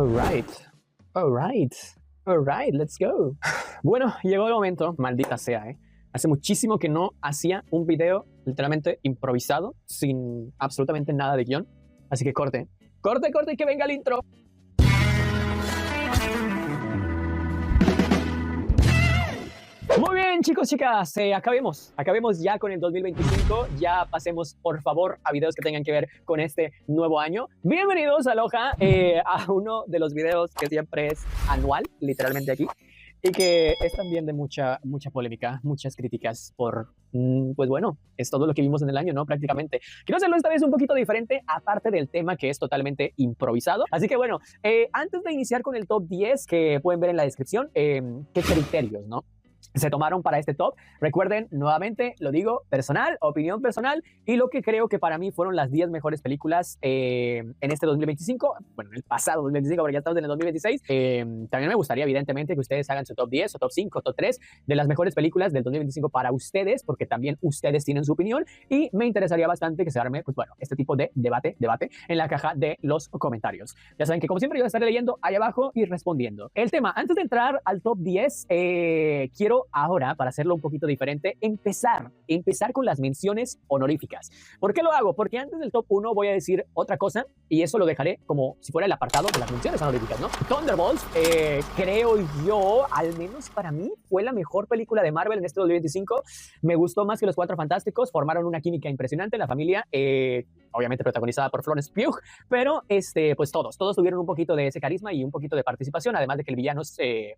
Alright, alright, alright, let's go. Bueno, llegó el momento, maldita sea, Hace muchísimo que no hacía un video literalmente improvisado, sin absolutamente nada de guión. Así que corte, y que venga el intro. Muy bien, chicos, chicas, acabemos ya con el 2025, ya pasemos por favor a videos que tengan que ver con este nuevo año. Bienvenidos, aloha, a uno de los videos que siempre es anual, literalmente aquí, y que es también de mucha polémica, muchas críticas por, pues bueno, es todo lo que vimos en el año, ¿no? Prácticamente. Quiero hacerlo esta vez un poquito diferente, aparte del tema que es totalmente improvisado. Así que bueno, antes de iniciar con el top 10 que pueden ver en la descripción, ¿qué criterios, no? Se tomaron para este top? Recuerden, nuevamente, lo digo, personal, opinión personal, y lo que creo que para mí fueron las 10 mejores películas en este 2025, bueno, en el pasado 2025, porque ya estamos en el 2026. También me gustaría, evidentemente, que ustedes hagan su top 10, o top 5, top 3 de las mejores películas del 2025 para ustedes, porque también ustedes tienen su opinión, y me interesaría bastante que se arme, pues bueno, este tipo de debate en la caja de los comentarios. Ya saben que, como siempre, yo estaré leyendo ahí abajo y respondiendo. El tema, antes de entrar al top 10, quiero ahora, para hacerlo un poquito diferente, empezar con las menciones honoríficas. ¿Por qué lo hago? Porque antes del top 1 voy a decir otra cosa, y eso lo dejaré como si fuera el apartado de las menciones honoríficas, ¿no? Thunderbolts, creo yo, al menos para mí, fue la mejor película de Marvel en este 2025. Me gustó más que Los Cuatro Fantásticos, formaron una química impresionante en la familia, obviamente protagonizada por Florence Pugh, pero pues todos tuvieron un poquito de ese carisma y un poquito de participación, además de que el villano,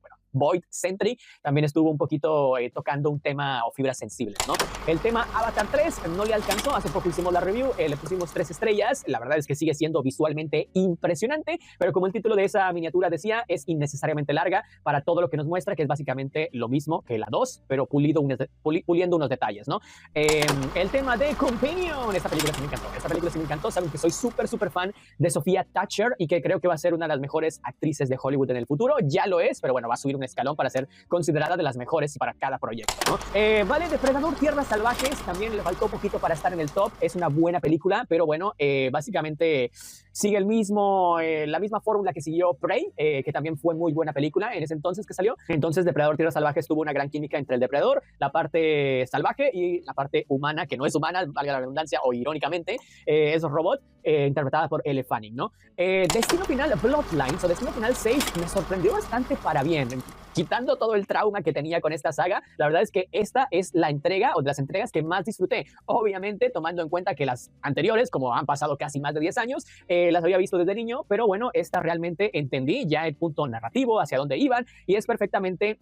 bueno, Boyd Sentry, también estuvo un poquito tocando un tema o fibras sensibles, ¿no? El tema Avatar 3 no le alcanzó, hace poco hicimos la review, le pusimos 3 estrellas, la verdad es que sigue siendo visualmente impresionante, pero como el título de esa miniatura decía, es innecesariamente larga para todo lo que nos muestra, que es básicamente lo mismo que la 2, pero puliendo unos detalles, ¿no? El tema de Companion, esta película sí me encantó, saben que soy súper fan de Sofía Thatcher y que creo que va a ser una de las mejores actrices de Hollywood en el futuro, ya lo es, pero bueno, va a subir un escalón para ser considerada de las mejores para cada proyecto, ¿no? Vale, Depredador Tierras Salvajes, también le faltó poquito para estar en el top, es una buena película, pero bueno, básicamente sigue la misma fórmula que siguió Prey, que también fue muy buena película en ese entonces que salió. Entonces Depredador Tierras Salvajes tuvo una gran química entre el depredador, la parte salvaje y la parte humana, que no es humana, valga la redundancia, o irónicamente, es robot, interpretada por Elle Fanning, ¿no? Destino Final Bloodlines, o Destino Final 6, me sorprendió bastante para bien. Quitando todo el trauma que tenía con esta saga, la verdad es que esta es la entrega o de las entregas que más disfruté. Obviamente, tomando en cuenta que las anteriores, como han pasado casi más de 10 años, las había visto desde niño, pero bueno, esta realmente entendí ya el punto narrativo, hacia dónde iban, y es perfectamente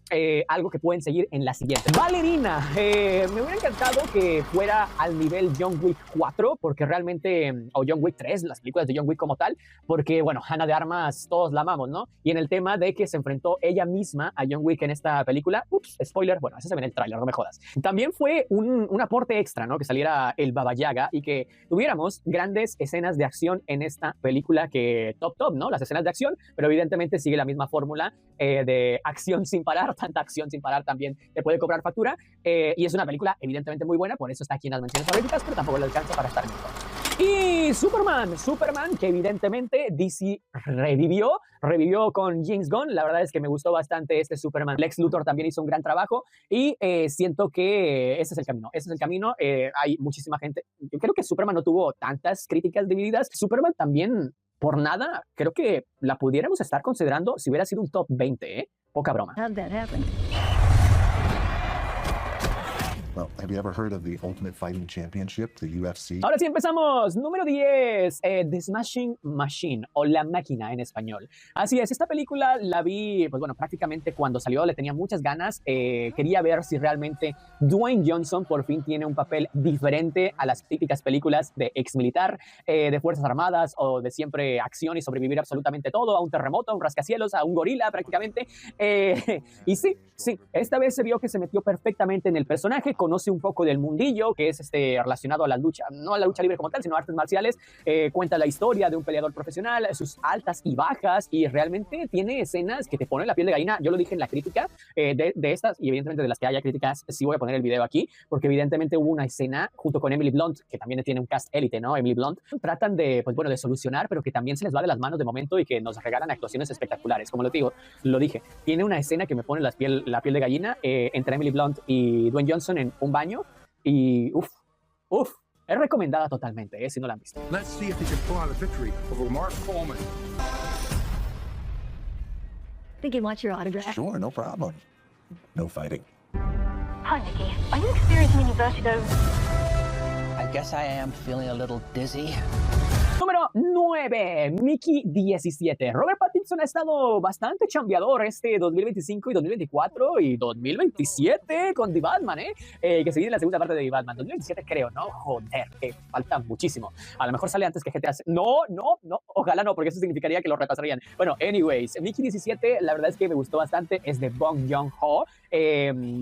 algo que pueden seguir en la siguiente. Ballerina, me hubiera encantado que fuera al nivel John Wick 4, porque realmente, o John Wick 3, las películas de John Wick como tal, porque bueno, Ana de Armas todos la amamos, ¿no? Y en el tema de que se enfrentó ella misma a John Wick en esta película, ups, spoiler, bueno, eso se ve en el tráiler, no me jodas. También fue un aporte extra, ¿no? Que saliera el Baba Yaga y que tuviéramos grandes escenas de acción en esta película que top, ¿no? Las escenas de acción, pero evidentemente sigue la misma fórmula de acción sin parar, tanta acción sin parar también te puede cobrar factura, y es una película evidentemente muy buena, por eso está aquí en las menciones honoríficas, pero tampoco le alcanza para estar mejor. Y Superman, que evidentemente DC revivió con James Gunn. La verdad es que me gustó bastante este Superman. Lex Luthor también hizo un gran trabajo y siento que ese es el camino, hay muchísima gente. Yo creo que Superman no tuvo tantas críticas divididas. Superman también, por nada, creo que la pudiéramos estar considerando si hubiera sido un top 20, poca broma. How'd that happen? Well, have you ever heard of the Ultimate Fighting Championship, the UFC? Ahora sí empezamos. Número 10, The Smashing Machine, o La Máquina en español. Así es, esta película la vi, pues bueno, prácticamente cuando salió, le tenía muchas ganas. Quería ver si realmente Dwayne Johnson por fin tiene un papel diferente a las típicas películas de ex militar, de Fuerzas Armadas, o de siempre acción y sobrevivir absolutamente todo, a un terremoto, a un rascacielos, a un gorila prácticamente. Y sí, esta vez se vio que se metió perfectamente en el personaje, conoce un poco del mundillo, que es relacionado a la lucha, no a la lucha libre como tal, sino a artes marciales. Cuenta la historia de un peleador profesional, sus altas y bajas, y realmente tiene escenas que te ponen la piel de gallina. Yo lo dije en la crítica de estas, y evidentemente de las que haya críticas, sí voy a poner el video aquí, porque evidentemente hubo una escena junto con Emily Blunt, que también tiene un cast élite, ¿no? Emily Blunt. Tratan de, pues bueno, de solucionar, pero que también se les va de las manos de momento y que nos regalan actuaciones espectaculares. Como lo dije, tiene una escena que me pone la piel de gallina entre Emily Blunt y Dwayne Johnson en un baño, y es recomendada totalmente, si no la han visto. Let's see if he can pull out a victory over Mark Coleman. Think he wants your autograph. Sure, no problem. No fighting. Hi, Nikki. Are you experiencing any vertigo? I guess I am feeling a little dizzy. Número 9, Mickey 17. Robert Pattinson ha estado bastante chambeador 2025 y 2024 y 2027 con The Batman, que se viene la segunda parte de The Batman. 2027 creo, ¿no? Joder, que falta muchísimo. A lo mejor sale antes que GTA. No, ojalá no, porque eso significaría que lo retrasarían. Bueno, anyways, Mickey 17, la verdad es que me gustó bastante. Es de Bong Joon-ho,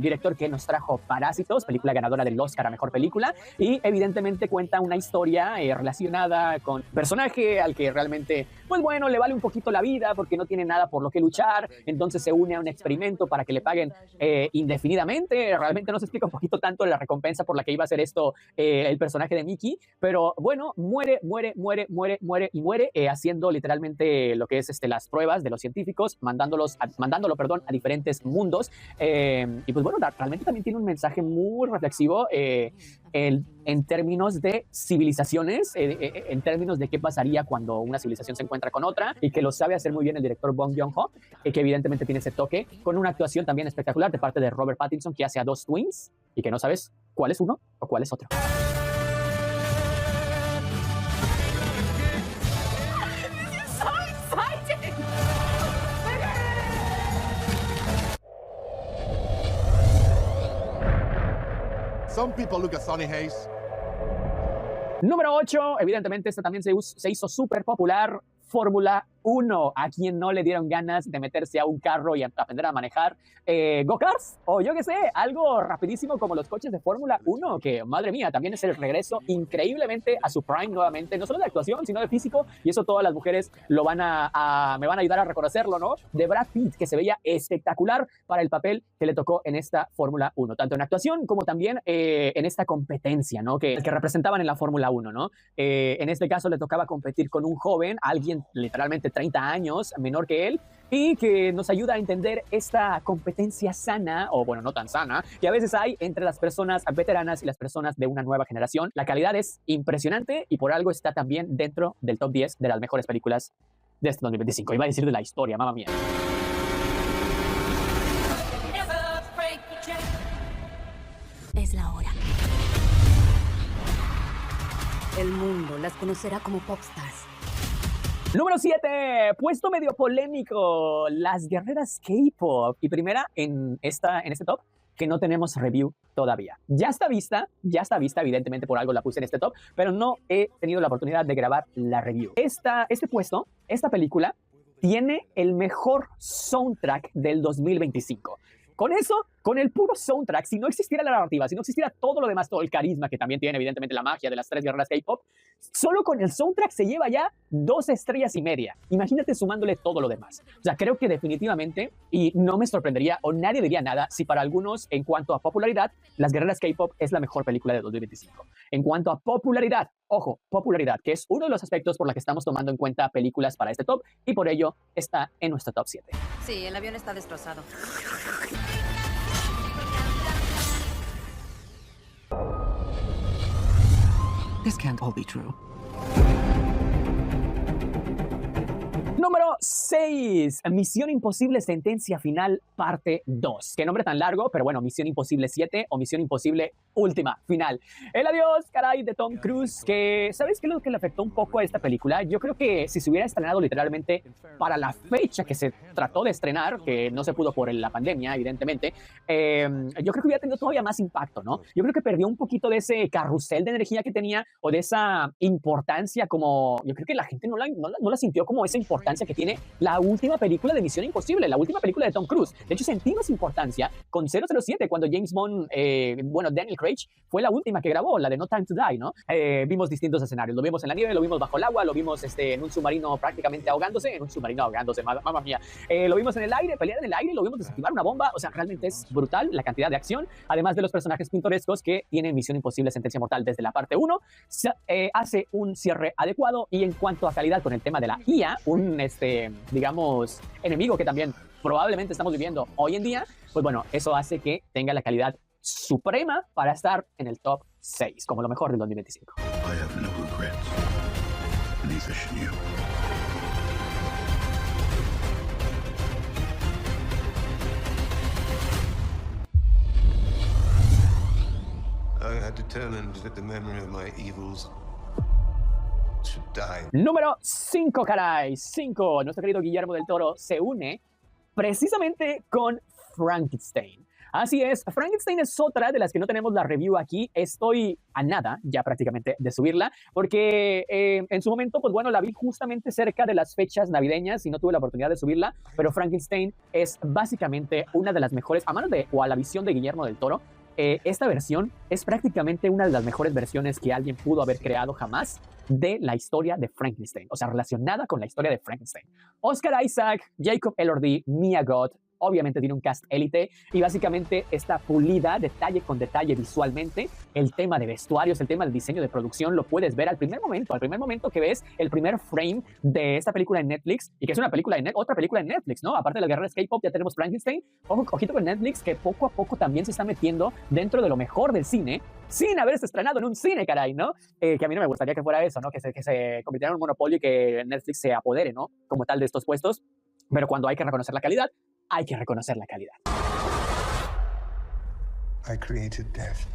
director que nos trajo Parásitos, película ganadora del Oscar a Mejor Película, y evidentemente cuenta una historia relacionada con personaje al que realmente, pues bueno, le vale un poquito la vida porque no tiene nada por lo que luchar, entonces se une a un experimento para que le paguen indefinidamente. Realmente no se explica un poquito tanto la recompensa por la que iba a hacer esto el personaje de Mickey, pero bueno, muere haciendo literalmente lo que es las pruebas de los científicos, mandándolo a diferentes mundos, y pues bueno, realmente también tiene un mensaje muy reflexivo en términos de civilizaciones, en términos de qué pasaría cuando una civilización se encuentra con otra, y que lo sabe hacer muy bien el director Bong Joon-ho, que evidentemente tiene ese toque, con una actuación también espectacular de parte de Robert Pattinson, que hace a dos twins, y que no sabes cuál es uno o cuál es otro. Some people look at Sonny Hayes. Número 8, evidentemente esta también se hizo súper popular, Fórmula 1. A quien no le dieron ganas de meterse a un carro y aprender a manejar go-karts, o yo qué sé, algo rapidísimo como los coches de Fórmula 1, que madre mía, también es el regreso increíblemente a su prime nuevamente, no solo de actuación, sino de físico, y eso todas las mujeres me van a ayudar a reconocerlo, ¿no? De Brad Pitt, que se veía espectacular para el papel que le tocó en esta Fórmula 1, tanto en actuación como también en esta competencia, ¿no? Que representaban en la Fórmula 1, ¿no? En este caso le tocaba competir con un joven, alguien literalmente 30 años menor que él, y que nos ayuda a entender esta competencia sana, o bueno, no tan sana, que a veces hay entre las personas veteranas y las personas de una nueva generación. La calidad es impresionante y por algo está también dentro del top 10 de las mejores películas de este 2025. Iba a decir de la historia, mamá mía. Es la hora. El mundo las conocerá como popstars. Número 7, puesto medio polémico, las guerreras K-pop. Y primera en este top, que no tenemos review todavía. Ya está vista, evidentemente por algo la puse en este top, pero no he tenido la oportunidad de grabar la review. Esta película, tiene el mejor soundtrack del 2025. Con eso, con el puro soundtrack, si no existiera la narrativa, si no existiera todo lo demás, todo el carisma que también tiene evidentemente la magia de las tres guerreras K-pop, solo con el soundtrack se lleva ya 2 estrellas y media. Imagínate sumándole todo lo demás. O sea, creo que definitivamente, y no me sorprendería o nadie diría nada si para algunos, en cuanto a popularidad, las guerreras K-pop es la mejor película de 2025. En cuanto a popularidad, ojo, popularidad, que es uno de los aspectos por los que estamos tomando en cuenta películas para este top, y por ello está en nuestro top 7. Sí, el avión está destrozado. This can't all be true. Número 6, Misión Imposible Sentencia Final, parte 2. Qué nombre tan largo, pero bueno, Misión Imposible 7 o Misión Imposible Última Final. El adiós, caray, de Tom Cruise, que ¿sabes qué es lo que le afectó un poco a esta película? Yo creo que si se hubiera estrenado literalmente para la fecha que se trató de estrenar, que no se pudo por la pandemia, evidentemente, yo creo que hubiera tenido todavía más impacto, ¿no? Yo creo que perdió un poquito de ese carrusel de energía que tenía, o de esa importancia, como yo creo que la gente no la sintió como esa importancia importancia que tiene la última película de Misión Imposible, la última película de Tom Cruise. De hecho, sentí más importancia con 007 cuando James Bond, Daniel Craig fue la última que grabó, la de No Time to Die, ¿no? Vimos distintos escenarios, lo vimos en la nieve, lo vimos bajo el agua, lo vimos en un submarino prácticamente ahogándose, mamma mía. Lo vimos en el aire, pelear en el aire, lo vimos desactivar una bomba, o sea, realmente es brutal la cantidad de acción, además de los personajes pintorescos que tiene Misión Imposible Sentencia Mortal desde la parte 1, hace un cierre adecuado. Y en cuanto a calidad con el tema de la IA, un, digamos, enemigo que también probablemente estamos viviendo hoy en día, pues bueno, eso hace que tenga la calidad suprema para estar en el top 6, como lo mejor del 2025. I have no regrets. Neither should you. I had determined that the memory of my evils should die. Número 5, caray. 5. Nuestro querido Guillermo del Toro se une precisamente con Frankenstein. Así es, Frankenstein es otra de las que no tenemos la review aquí. Estoy a nada ya prácticamente de subirla, porque en su momento, pues bueno, la vi justamente cerca de las fechas navideñas y no tuve la oportunidad de subirla, pero Frankenstein es básicamente una de las mejores, a manos de, o a la visión de Guillermo del Toro. Esta versión es prácticamente una de las mejores versiones que alguien pudo haber creado jamás de la historia de Frankenstein, o sea, relacionada con la historia de Frankenstein. Oscar Isaac, Jacob Elordi, Mia Goth, obviamente tiene un cast élite y básicamente está pulida detalle con detalle visualmente. El tema de vestuarios, el tema del diseño de producción lo puedes ver al primer momento que ves el primer frame de esta película en Netflix, y que es una película de otra película en Netflix, ¿no? Aparte de las guerreras K-pop ya tenemos Frankenstein. Ojito con Netflix, que poco a poco también se está metiendo dentro de lo mejor del cine sin haberse estrenado en un cine, caray, ¿no? Que a mí no me gustaría que fuera eso, ¿no? Que se convirtiera en un monopolio y que Netflix se apodere, ¿no? Como tal de estos puestos. Pero cuando hay que reconocer la calidad, hay que reconocer la calidad. I created death.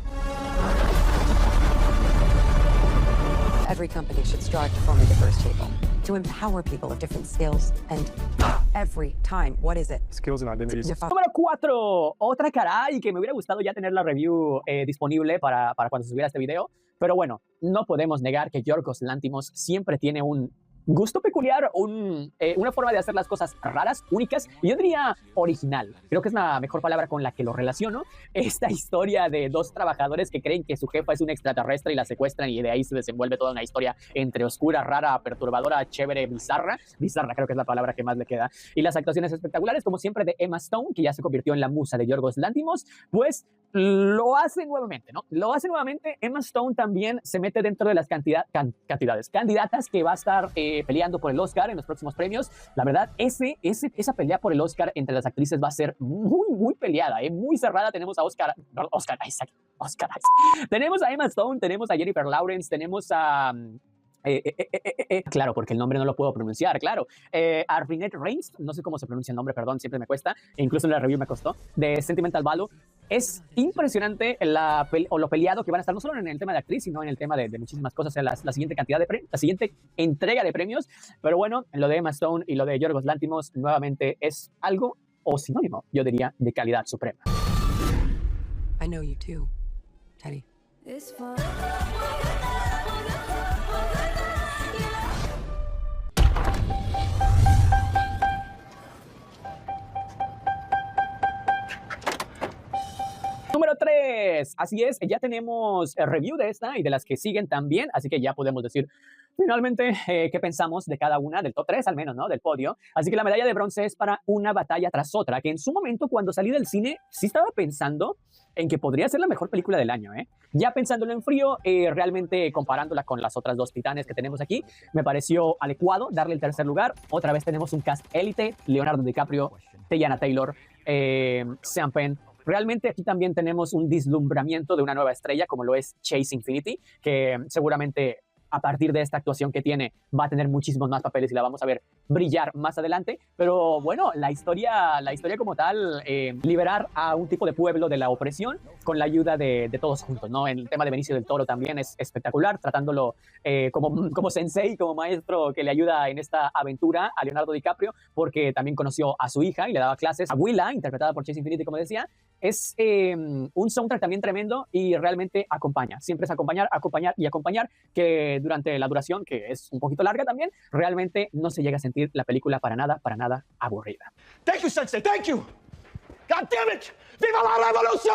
Every company should strive to form a diverse table, to empower people of different skills, and every time, what is it? Skills and identities. Número 4, otra caray que me hubiera gustado ya tener la review disponible para cuando se subiera este video, pero bueno, no podemos negar que Yorgos Lanthimos siempre tiene un gusto peculiar, una forma de hacer las cosas raras, únicas, y yo diría original. Creo que es la mejor palabra con la que lo relaciono. Esta historia de dos trabajadores que creen que su jefa es un extraterrestre y la secuestran, y de ahí se desenvuelve toda una historia entre oscura, rara, perturbadora, chévere, bizarra. Bizarra creo que es la palabra que más le queda. Y las actuaciones espectaculares, como siempre, de Emma Stone, que ya se convirtió en la musa de Yorgos Lanthimos, pues lo hace nuevamente, ¿no? Lo hace nuevamente. Emma Stone también se mete dentro de las candidatas que va a estar peleando por el Oscar en los próximos premios. La verdad, esa pelea por el Oscar entre las actrices va a ser muy peleada, muy cerrada. Tenemos a Oscar Isaac. Tenemos a Emma Stone, tenemos a Jennifer Lawrence, tenemos a claro, porque el nombre no lo puedo pronunciar, claro. Arvinette Reigns, no sé cómo se pronuncia el nombre, perdón, siempre me cuesta, incluso en la review me costó, de Sentimental Value. Es impresionante lo peleado que van a estar, no solo en el tema de actriz, sino en el tema de muchísimas cosas, en la siguiente la siguiente entrega de premios. Pero bueno, lo de Emma Stone y lo de Yorgos Lanthimos nuevamente es algo, o sinónimo, yo diría, de calidad suprema. I know you too, Teddy. Número 3, así es, ya tenemos el review de esta y de las que siguen también, así que ya podemos decir finalmente qué pensamos de cada una, del top 3 al menos, ¿no? Del podio. Así que la medalla de bronce es para Una batalla tras otra, que en su momento cuando salí del cine sí estaba pensando en que podría ser la mejor película del año, ¿eh? Ya pensándolo en frío, realmente comparándola con las otras dos titanes que tenemos aquí, me pareció adecuado darle el tercer lugar. Otra vez tenemos un cast élite: Leonardo DiCaprio, Teyana Taylor, Sean Penn. Realmente aquí también tenemos un deslumbramiento de una nueva estrella, como lo es Chase Infinity, que seguramente a partir de esta actuación que tiene va a tener muchísimos más papeles y la vamos a ver brillar más adelante. Pero bueno, la historia como tal, liberar a un tipo de pueblo de la opresión con la ayuda de todos juntos, ¿no? El tema de Benicio del Toro también es espectacular, tratándolo como sensei, como maestro que le ayuda en esta aventura a Leonardo DiCaprio, porque también conoció a su hija y le daba clases a Willa, interpretada por Chase Infinity, como decía. Es un soundtrack también tremendo y realmente acompaña. Siempre es acompañar, acompañar y acompañar, que durante la duración, que es un poquito larga también, realmente no se llega a sentir la película para nada aburrida. Thank you, Sensei, thank you! God damn it! ¡Viva la revolución!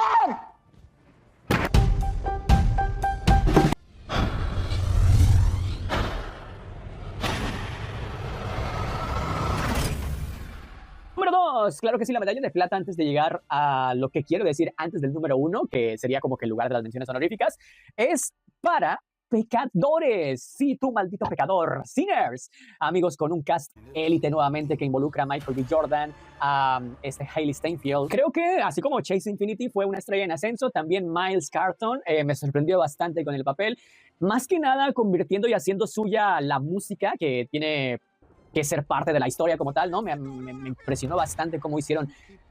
Número 2, claro que sí, la medalla de plata antes de llegar a lo que quiero decir antes del número 1, que sería como que el lugar de las menciones honoríficas, es para pecadores. Sí, tú maldito pecador. Sinners. Amigos, con un cast élite nuevamente que involucra a Michael B. Jordan, a Hailey Steinfeld. Creo que así como Chase Infinity fue una estrella en ascenso, también Miles Carton me sorprendió bastante con el papel. Más que nada convirtiendo y haciendo suya la música que tiene que ser parte de la historia como tal, ¿no? Me impresionó bastante cómo hicieron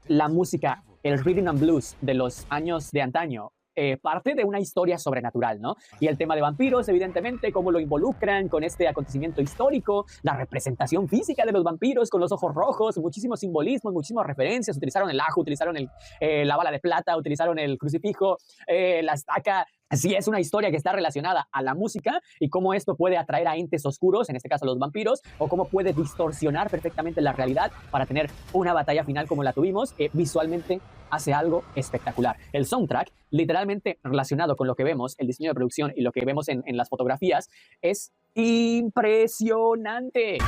la música, el rhythm and blues de los años de antaño, parte de una historia sobrenatural, ¿no? Y el tema de vampiros, evidentemente, cómo lo involucran con este acontecimiento histórico, la representación física de los vampiros con los ojos rojos, muchísimos simbolismos, muchísimas referencias, utilizaron el ajo, utilizaron la bala de plata, utilizaron el crucifijo, la estaca. Sí, es una historia que está relacionada a la música y cómo esto puede atraer a entes oscuros, en este caso los vampiros, o cómo puede distorsionar perfectamente la realidad para tener una batalla final como la tuvimos. Visualmente hace algo espectacular. El soundtrack, literalmente relacionado con lo que vemos, el diseño de producción y lo que vemos en las fotografías, es impresionante.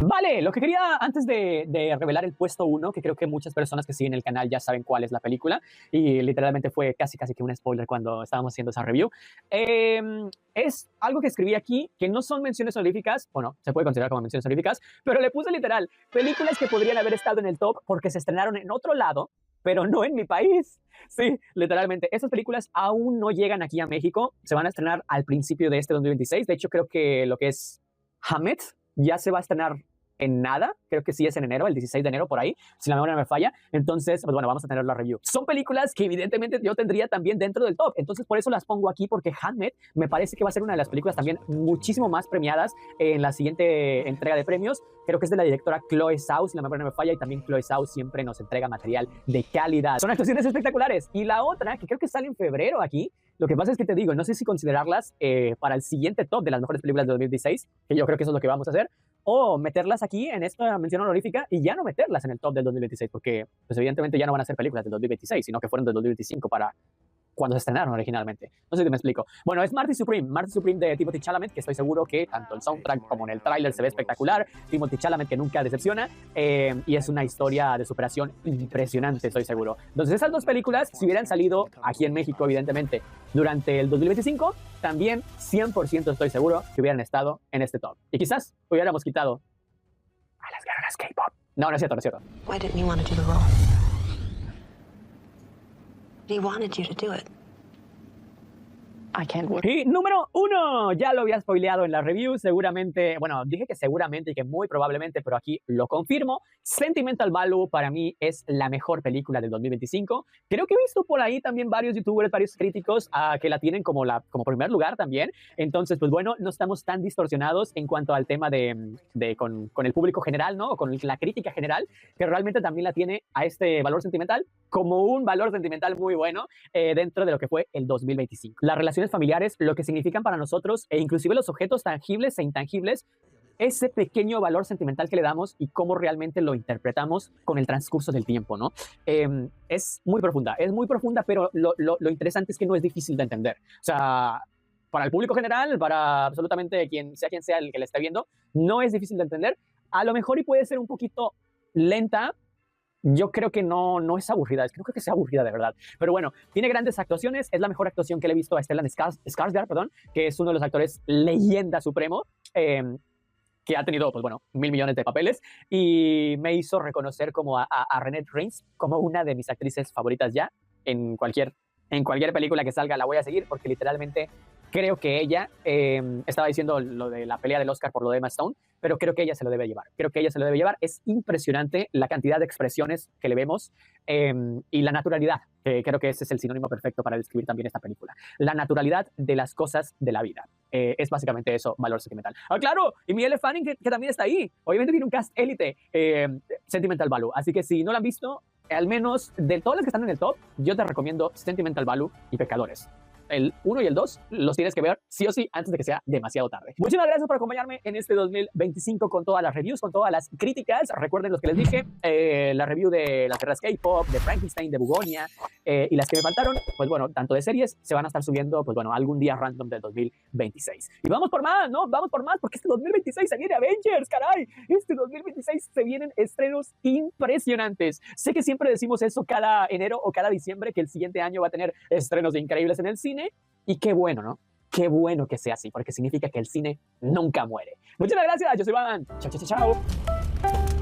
Vale, lo que quería antes de revelar el puesto 1, que creo que muchas personas que siguen el canal ya saben cuál es la película, y literalmente fue casi que un spoiler cuando estábamos haciendo esa review, es algo que escribí aquí, que no son menciones honoríficas, bueno, se puede considerar como menciones honoríficas, pero le puse literal, películas que podrían haber estado en el top porque se estrenaron en otro lado, pero no en mi país. Sí, literalmente. Estas películas aún no llegan aquí a México, se van a estrenar al principio de este 2026, de hecho creo que lo que es Hammett ya se va a estrenar en nada, creo que sí es en enero, el 16 de enero por ahí, si la memoria no me falla. Entonces, pues bueno, vamos a tener la review. Son películas que evidentemente yo tendría también dentro del top, entonces por eso las pongo aquí, porque Handmaid me parece que va a ser una de las películas también muchísimo más premiadas en la siguiente entrega de premios. Creo que es de la directora Chloe Zhao, si la memoria no me falla, y también Chloe Zhao siempre nos entrega material de calidad. Son actuaciones espectaculares. Y la otra, que creo que sale en febrero aquí, lo que pasa es que te digo, no sé si considerarlas para el siguiente top de las mejores películas de 2016, que yo creo que eso es lo que vamos a hacer, o meterlas aquí en esta mención honorífica y ya no meterlas en el top del 2026, porque pues evidentemente ya no van a ser películas del 2026, sino que fueron del 2025 para cuando se estrenaron originalmente. No sé si me explico. Bueno, es Marty Supreme de Timothée Chalamet, que estoy seguro que tanto el soundtrack como en el tráiler se ve espectacular. Timothée Chalamet que nunca decepciona, y es una historia de superación impresionante, estoy seguro. Entonces esas dos películas, si hubieran salido aquí en México, evidentemente, durante el 2025, también 100% estoy seguro que hubieran estado en este top. Y quizás hubiéramos quitado a las guerreras K-pop. No, no es cierto, no es cierto. Why didn't you want to do the role? He wanted you to do it. I can't work. Y número 1, ya lo había spoileado en la review, seguramente, bueno, dije que seguramente y que muy probablemente, pero aquí lo confirmo. Sentimental Value para mí es la mejor película del 2025. Creo que he visto por ahí también varios youtubers, varios críticos que la tienen como primer lugar también. Entonces, pues bueno, no estamos tan distorsionados en cuanto al tema con el público general, ¿no? O con la crítica general, que realmente también la tiene a este valor sentimental como un valor sentimental muy bueno dentro de lo que fue el 2025. Las relaciones familiares, lo que significan para nosotros, e inclusive los objetos tangibles e intangibles, ese pequeño valor sentimental que le damos y cómo realmente lo interpretamos con el transcurso del tiempo, ¿no? Es muy profunda, pero lo interesante es que no es difícil de entender. O sea, para el público general, para absolutamente quien sea el que la esté viendo, no es difícil de entender. A lo mejor y puede ser un poquito lenta. Yo creo que no es aburrida, no creo que sea aburrida de verdad. Pero bueno, tiene grandes actuaciones, es la mejor actuación que le he visto a Stellan Skarsgård, que es uno de los actores leyenda supremo, que ha tenido, pues bueno, 1.000 millones de papeles, y me hizo reconocer como a Renée Reigns como una de mis actrices favoritas ya. En cualquier película que salga la voy a seguir, porque literalmente creo que ella, estaba diciendo lo de la pelea del Oscar por lo de Emma Stone, pero creo que ella se lo debe llevar. Es impresionante la cantidad de expresiones que le vemos, y la naturalidad, que creo que ese es el sinónimo perfecto para describir también esta película. La naturalidad de las cosas de la vida. es básicamente eso, valor sentimental. Ah, claro, y Miele Fanning, que también está ahí. Obviamente tiene un cast élite, Sentimental Value. Así que si no lo han visto, al menos de todos los que están en el top, yo te recomiendo Sentimental Value y Pecadores. El 1 y el 2 los tienes que ver sí o sí antes de que sea demasiado tarde. Muchísimas gracias por acompañarme en este 2025 con todas las reviews, con todas las críticas. Recuerden los que les dije, la review de las guerras K-pop, de Frankenstein, de Bugonia, y las que me faltaron, pues bueno, tanto de series se van a estar subiendo, pues bueno, algún día random del 2026. Y vamos por más, ¿no? Vamos por más, porque este 2026 se viene Avengers, caray. Este 2026 se vienen estrenos impresionantes. Sé que siempre decimos eso cada enero o cada diciembre, que el siguiente año va a tener estrenos increíbles en el cine. Y qué bueno, ¿no? Qué bueno que sea así, porque significa que el cine nunca muere. Muchas gracias, yo soy Van. Chao, chao, chao.